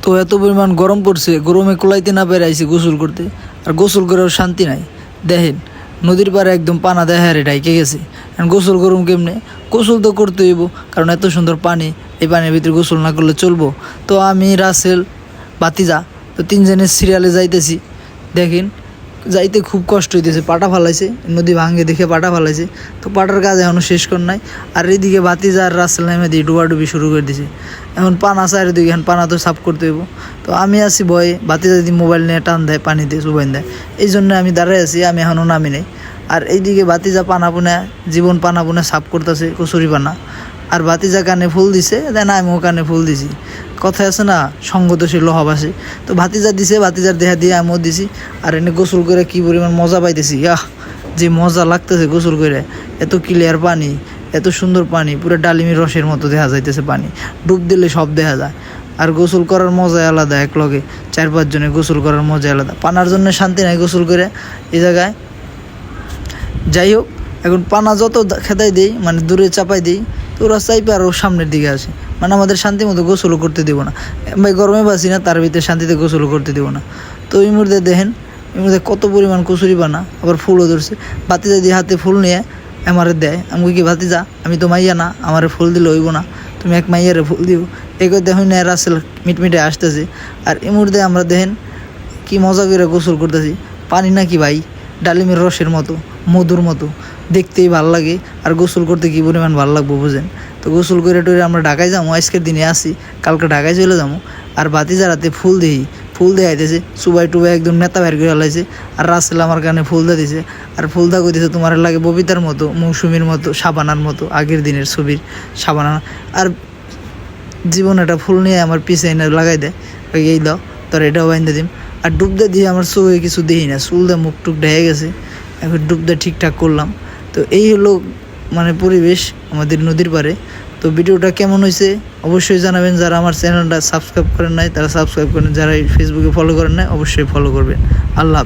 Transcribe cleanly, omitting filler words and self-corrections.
তো এত পরিমাণ গরম পড়ছে, গরমে কুলাইতে না পেরে আইছি গোসল করতে। আর গোসল করেও শান্তি নাই। দেখেন নদীর পাড়ে একদম পানা দেখায় ঢাইকে গেছে। এখন গোসল করুম কেমনে? গোসল তো করতে হইব, কারণ এত সুন্দর পানি, এই পানির ভিতরে গোসল না করলে চলবো? তো আমি, রাসেল, বাতিজা, তো তিনজনের সিরিয়ালে যাইতেছি। দেখেন যাইতে খুব কষ্ট হইতেছে, পাটা ফালাইছে, নদী ভাঙ্গে দেখে পাটা ফালাইছে। তো পাটার কাজ এখনও শেষ কর নাই। আর এদিকে বাতিজা আর রাসেল নামে দিয়ে ডুবাডুবি শুরু করে দিছে। এখন পানা চারিদিকে, এখন পানা তো সাফ করতে হইব। তো আমি আছি ভয়ে, বাতিজা যদি মোবাইল নিয়ে টান দেয়, পানিতে চুবাইন দেয়, এই জন্য আমি দাঁড়াই আছি, আমি এখনও নামি নাই। আর এইদিকে বাতিজা পানা পুনে, জীবন পানা পুনে সাফ করতেছে, কচুরি পানা। আর বাতিজা কানে ফুল দিছে, দেন আমিও কানে ফুল দিছি। কথা আছে না, সঙ্গত সে লোহাবাসে। তো ভাতিজা দিছে, ভাতিজার দেহা দিয়ে আমিও দিছি। আর এনে গোসল করে কি পরিমাণ মজা পাইতেছি, যে মজা লাগতেছে গোসল করে। এত ক্লিয়ার পানি, এত সুন্দর পানি, পুরো ডালিমের রসের মতো দেখা যাইতেছে পানি। ডুব দিলে সব দেখা যায়। আর গোসল করার মজাই আলাদা, এক লগে 4-5 জনে গোসল করার মজা আলাদা। পানার জন্য শান্তি নাই গোসল করে এই জায়গায়। যাই হোক, এখন পানা যত খেতাই দিই, মানে দূরে চাপাই দিই, তো ওরা চাইপে আরও সামনের দিকে আসে। মানে আমাদের শান্তি মতো গোসলও করতে দেবো না। ভাই গরমে বাসি না, তার ভিতরে শান্তিতে গোসলও করতে দেবো না। তো এই মুহূর্তে দেখেন, এই মুহূর্তে কত পরিমাণ কচুরি পানা, আবার ফুলও ধরছে। বাতিজা দিয়ে হাতে ফুল নিয়ে আমারে দেয়। আমি কি ভাতিজা, আমি তো মাইয়া না, আমারে ফুল দিলে হইব না, তুমি এক মাইয়ারে ফুল দিও। এগো দেখুন না, রাসেল মিটমিটে আসতেছে। আর এই মুহূর্তে আমরা দেখেন কি মজা করে গোসল করতেছি। পানি নাকি ভাই ডালিমের রসের মতো, মধুর মতো, দেখতেই ভাল লাগে। আর গোসল করতে কী পরিমাণ ভালো লাগবো বুঝেন। তো গোসল করে টরে আমরা ঢাকায় যাবো, আজকের দিনে আসি, কালকে ঢাকায় চলে যাবো। আর বাতিজা রাতে ফুল দেখাইতেছে, সুবাই টুবাই একদম নেতা বের করে লাইছে। আর রাসেল আমার কানে ফুল দিয়েছে। আর ফুল দা কইতেছে তোমার লাগে ববিতার মতো, মৌসুমীর মতো, সাবানার মতো, আগের দিনের ছবির সাবানা। আর জীবন একটা ফুল নিয়ে আমার পিছে এনে লাগাই দেয়, এই দাও তোর এটাও বাইন্দে দিম। আর ডুবদা দিয়ে আমার চোখে কিছু দিই না, চুলদা মুখ টুক ঢেকে গেছে। এখন ডুবদা ঠিকঠাক করলাম। তো এই হলো মানে পরিবেশ আমাদের নদীর পাড়ে। তো ভিডিওটা কেমন হয়েছে অবশ্যই জানাবেন। যারা আমার চ্যানেলটা সাবস্ক্রাইব করেন নাই তারা সাবস্ক্রাইব করেন, যারা ফেসবুকে ফলো করেন নাই অবশ্যই ফলো করবেন। আল্লাহ।